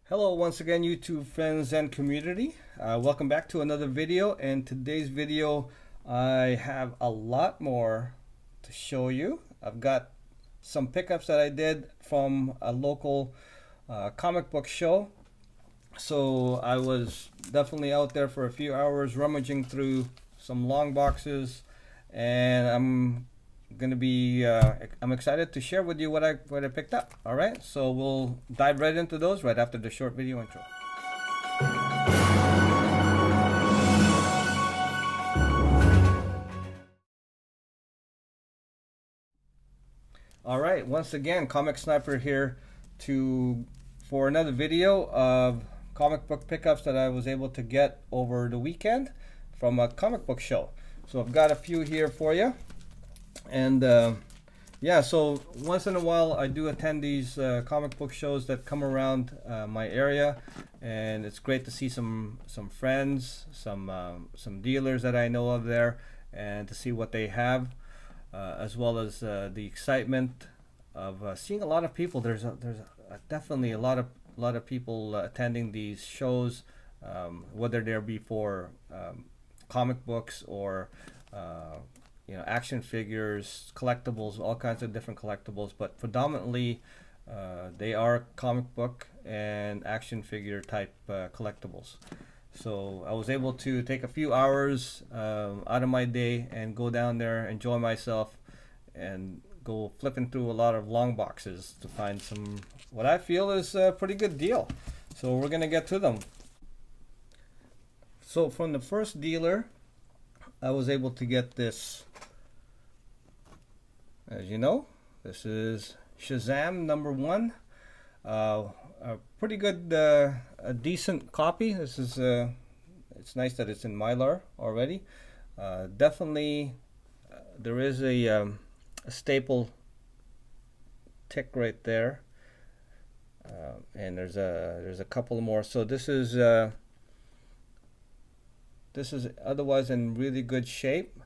Hello once again, YouTube friends and community. Welcome back to another video. And today's video, I have a lot more to show you. I've got some pickups that I did from a local comic book show. So I was definitely out there for a few hours rummaging through some long boxes, and I'm excited to share with you what I picked up. All right, so we'll dive right into those right after the short video intro. All right, once again, Comic Sniper here to for another video of comic book pickups that I was able to get over the weekend from a comic book show. So I've got a few here for you, and yeah, so once in a while I do attend these comic book shows that come around my area, and it's great to see some friends, some dealers that I know of there, and to see what they have, as well as the excitement of seeing a lot of people. Definitely a lot of people attending these shows, whether they're be for comic books or action figures, collectibles, all kinds of different collectibles, but predominantly they are comic book and action figure type collectibles. So I was able to take a few hours out of my day and go down there, enjoy myself, and go flipping through a lot of long boxes to find some what I feel is a pretty good deal. So we're gonna get to them. So from the first dealer, I was able to get this. As you know, this is Shazam #1. A pretty good, a decent copy. This is it's nice that it's in Mylar already. Definitely, there is a staple tick right there, and there's a couple more. So this is otherwise in really good shape,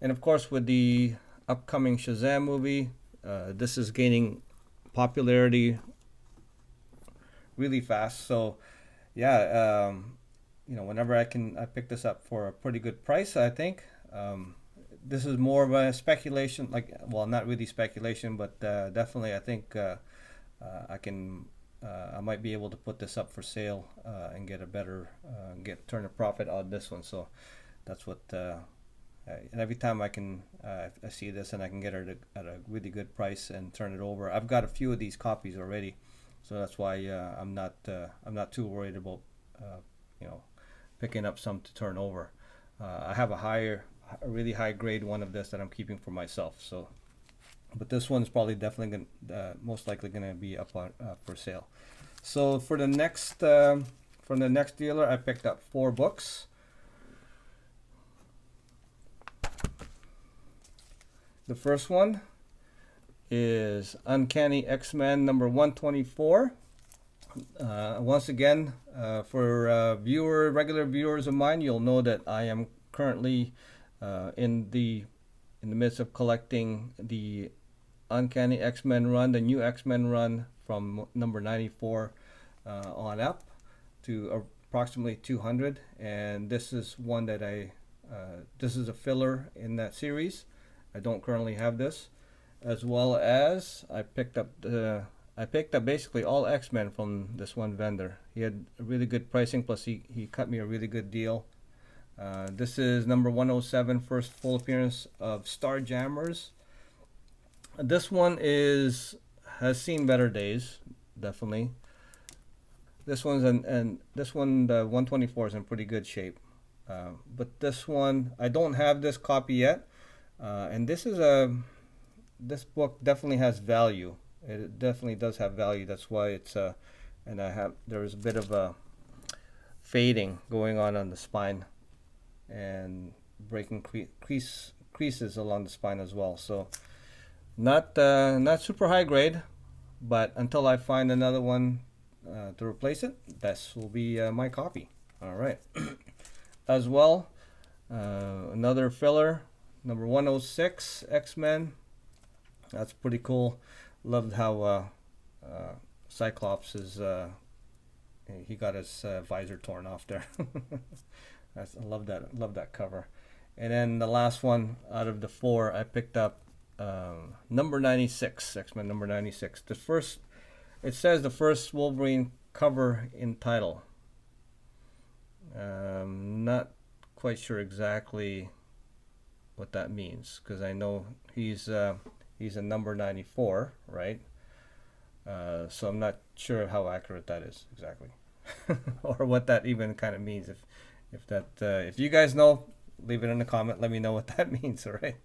and of course with the upcoming Shazam movie, this is gaining popularity really fast. So yeah, whenever I pick this up for a pretty good price, I think. This is more of a speculation, well, not really speculation, but definitely I think I might be able to put this up for sale and get a better turn a profit on this one. So that's what and every time I see this and I can get it at a really good price and turn it over. I've got a few of these copies already, so that's why I'm not too worried about picking up some to turn over. I have a really high grade one of this that I'm keeping for myself. So, but this one's probably definitely most likely gonna be up on for sale. So for the next from the next dealer, I picked up 4 books. The first one is Uncanny X-Men #124. Once again, for regular viewers of mine, you'll know that I am currently in the midst of collecting the Uncanny X-Men run, the new X-Men run from number 94 on up to approximately 200, and this is one that this is a filler in that series. I don't currently have this, as well as I picked up basically all X-Men from this one vendor. He had a really good pricing, plus he cut me a really good deal. This is number 107, first full appearance of Starjammers. This one has seen better days, definitely. This one's this one, the 124, is in pretty good shape. But this one, I don't have this copy yet, and this book definitely has value. It definitely does have value. That's why it's and there's a bit of a fading going on the spine, and breaking creases along the spine as well. So not super high grade, but until I find another one to replace it, this will be my copy. All right. As well, another filler, number 106, X-Men. That's pretty cool. Loved how Cyclops is he got his visor torn off there. I love that cover. And then the last one out of the four, I picked up number 96, X-Men number 96. The first, it says the first Wolverine cover in title. Not quite sure exactly what that means, because I know he's a number 94, right? So I'm not sure how accurate that is exactly, or what that even kind of means. If you guys know, leave it in the comment. Let me know what that means. All right.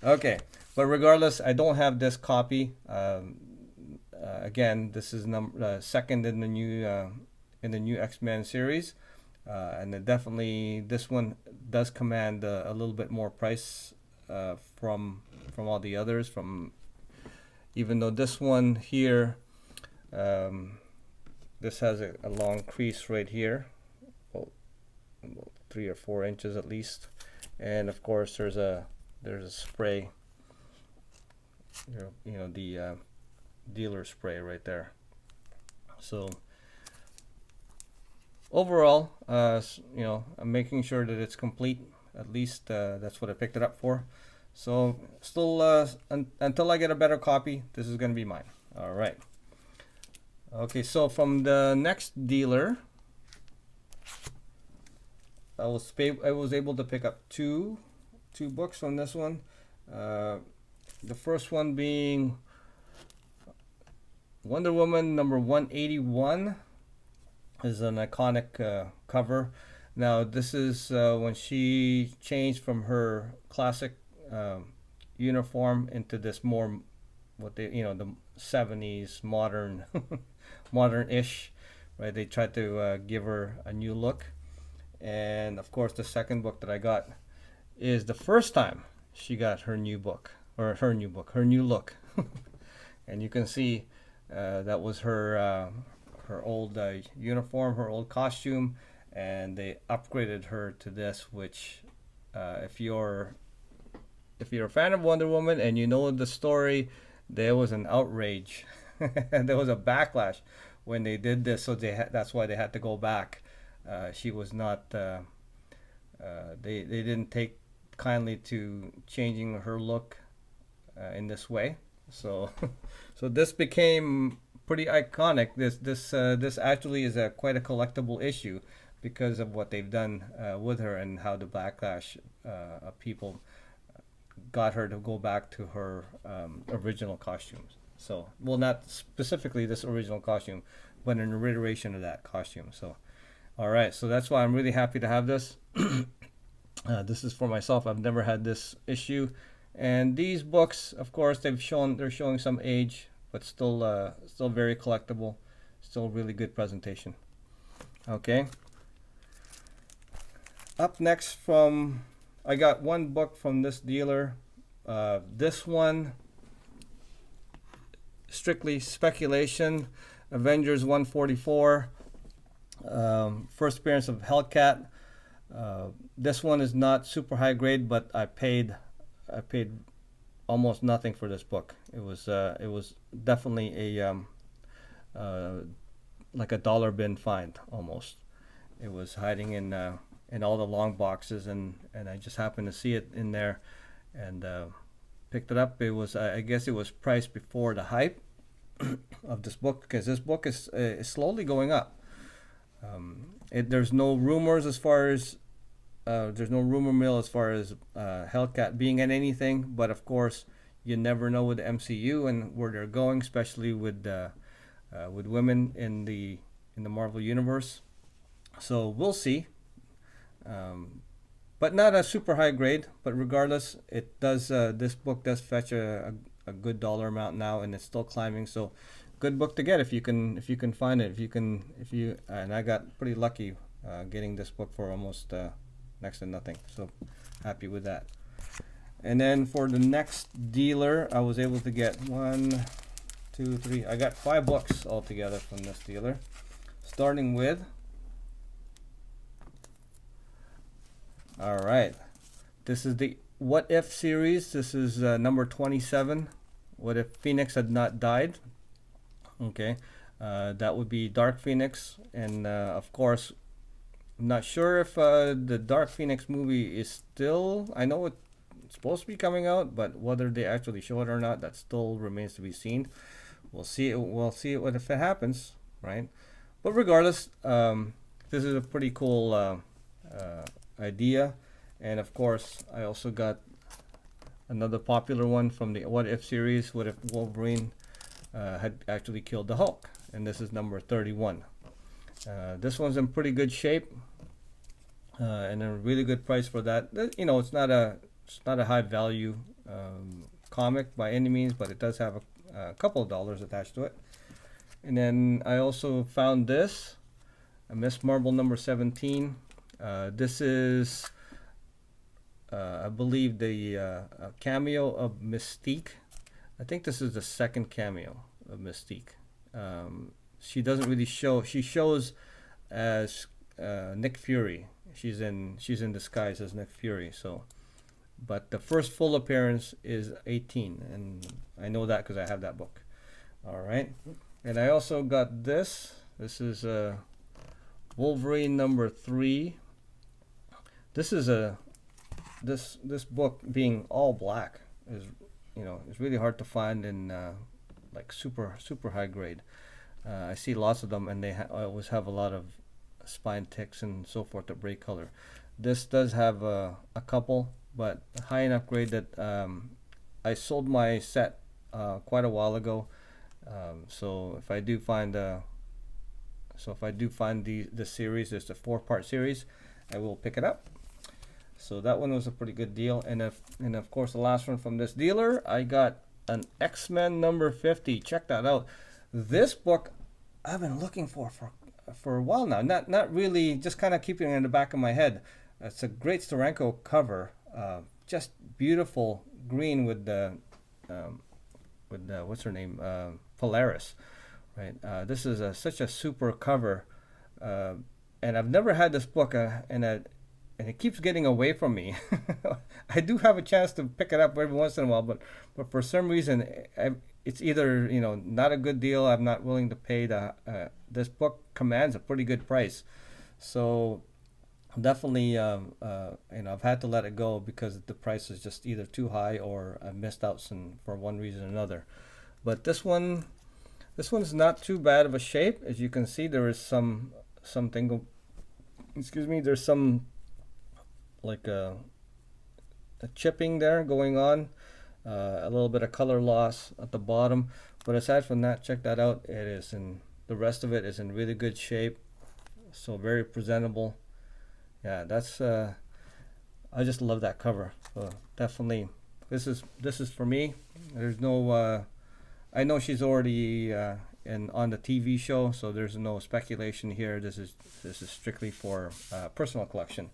Okay. But regardless, I don't have this copy. Again, this is second in the new X-Men series, and definitely this one does command a little bit more price from all the others. Even though this one here, this has a long crease right here, about 3 or 4 inches at least, and of course there's a spray, the dealer spray right there. So overall, I'm making sure that it's complete. At least that's what I picked it up for. So still, until I get a better copy, this is going to be mine. All right. Okay, so from the next dealer, I was able to pick up two books from this one. The first one being Wonder Woman number 181, is an iconic cover. Now this is when she changed from her classic uniform into this more the 70s modern modern-ish, right? They tried to give her a new look. And of course the second book that I got is the first time she got her new look. And you can see that was her old uniform, her old costume, and they upgraded her to this, which if you're a fan of Wonder Woman and you know the story, there was an outrage and there was a backlash when they did this, so that's why they had to go back. She was not they didn't take kindly to changing her look in this way. So so this became pretty iconic. This actually is quite a collectible issue because of what they've done with her and how the backlash of people got her to go back to her original costumes. So, well, not specifically this original costume, but an reiteration of that costume. So, all right. So that's why I'm really happy to have this. This is for myself. I've never had this issue, and these books, of course, they're showing some age, but still very collectible. Still really good presentation. Okay. Up next I got one book from this dealer. This one, strictly speculation, Avengers 144, first appearance of Hellcat. This one is not super high grade, but I paid almost nothing for this book. It was definitely a like a dollar bin find almost. It was hiding in all the long boxes, and I just happened to see it in there, and picked it up. It was I guess it was priced before the hype of this book, because this book is slowly going up. There's no rumors as far as there's no rumor mill as far as Hellcat being in anything, but of course you never know with the MCU and where they're going, especially with women in the Marvel universe. So we'll see. But not a super high grade, but regardless, it does this book does fetch a good dollar amount now, and it's still climbing. So good book to get if you can find it. And I got pretty lucky getting this book for almost next to nothing. So happy with that. And then for the next dealer, I was able to get 1, 2, 3. I got 5 books altogether from this dealer, starting with. All right, this is the What If series. This is number 27. What if Phoenix had not died? Okay, That would be Dark Phoenix, and of course, I'm not sure if the Dark Phoenix movie is still. I know it's supposed to be coming out, but whether they actually show it or not, that still remains to be seen. We'll see it. We'll see it if it happens, right? But regardless, this is a pretty cool idea, and of course, I also got another popular one from the What If series. What if Wolverine had actually killed the Hulk? And this is number 31. This one's in pretty good shape, and a really good price for that. You know, it's not a high value comic by any means, but it does have a couple of dollars attached to it. And then I also found this, a Miss Marvel number 17. This is, I believe, the cameo of Mystique. I think this is the second cameo of Mystique. She doesn't really show. She shows as Nick Fury. She's in disguise as Nick Fury. So, but the first full appearance is 18, and I know that because I have that book. All right, and I also got this. This is Wolverine number 3. This is this book being all black is, you know, it's really hard to find in like super high grade. I see lots of them, and they always have a lot of spine ticks and so forth that break color. This does have a couple, but high enough grade that I sold my set quite a while ago. So if I do find the series, it's a 4-part series, I will pick it up. So that one was a pretty good deal, and of course the last one from this dealer, I got an X-Men number 50. Check that out. This book I've been looking for a while now. Not really, just kind of keeping it in the back of my head. It's a great Steranko cover, just beautiful green with the what's her name, Polaris, right? This is such a super cover, and I've never had this book, and it keeps getting away from me. I do have a chance to pick it up every once in a while, but for some reason, it's either, you know, not a good deal. I'm not willing to pay this book commands a pretty good price, so definitely, you know, I've had to let it go because the price is just either too high or I missed out for one reason or another. But this one's not too bad of a shape. As you can see, there is something. Excuse me. There's some like a chipping there going on, a little bit of color loss at the bottom, but aside from that, check that out. The rest of it is in really good shape, so very presentable. Yeah, that's I just love that cover. So definitely, this is for me. There's no I know she's already on the TV show, so there's no speculation here. This is strictly for personal collection.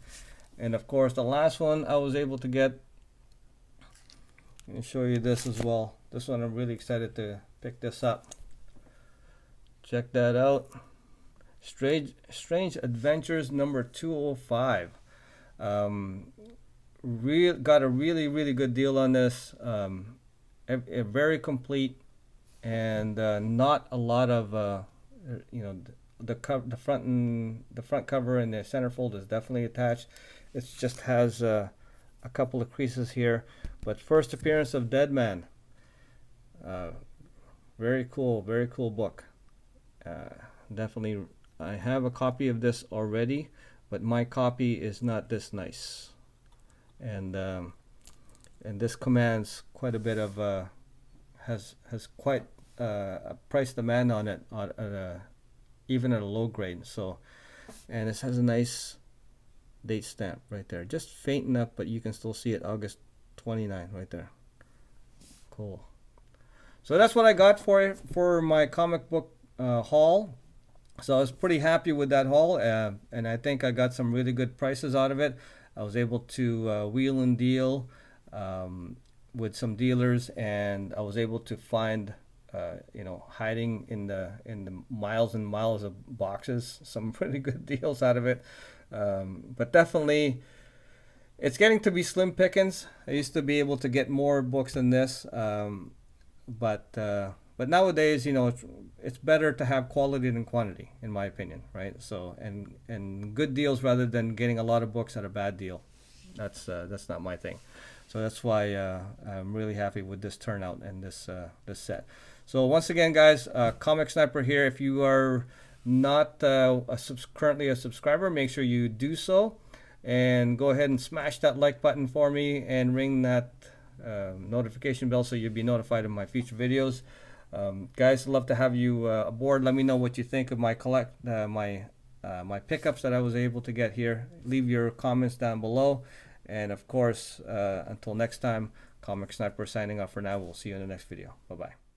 And of course, the last one I was able to get. Let me show you this as well. This one I'm really excited to pick this up. Check that out. Strange Adventures number 205. Got a really good deal on this. A very complete, and not a lot of you know, the front cover and the centerfold is definitely attached. It just has a couple of creases here. But first appearance of Deadman. Very cool book. Definitely, I have a copy of this already, but my copy is not this nice. And this commands quite a bit of has quite a price demand on it, even at a low grade. So, and this has a nice date stamp right there, just faint enough, but you can still see it, August 29 right there. Cool. So that's what I got for my comic book haul. So I was pretty happy with that haul, and I think I got some really good prices out of it. I was able to wheel and deal with some dealers, and I was able to find you know, hiding in the miles and miles of boxes, some pretty good deals out of it. But definitely, it's getting to be slim pickings. I used to be able to get more books than this, but But nowadays, you know, it's better to have quality than quantity, in my opinion, right? So, and good deals rather than getting a lot of books at a bad deal. That's not my thing. So that's why I'm really happy with this turnout and this set. So once again, guys, Comic Sniper here. If you are not currently a subscriber, make sure you do so, and go ahead and smash that like button for me and ring that notification bell so you'll be notified of my future videos. Guys, love to have you aboard. Let me know what you think of my my pickups that I was able to get here. Leave your comments down below, and of course, until next time, Comic Sniper signing off for now. We'll see you in the next video. Bye bye.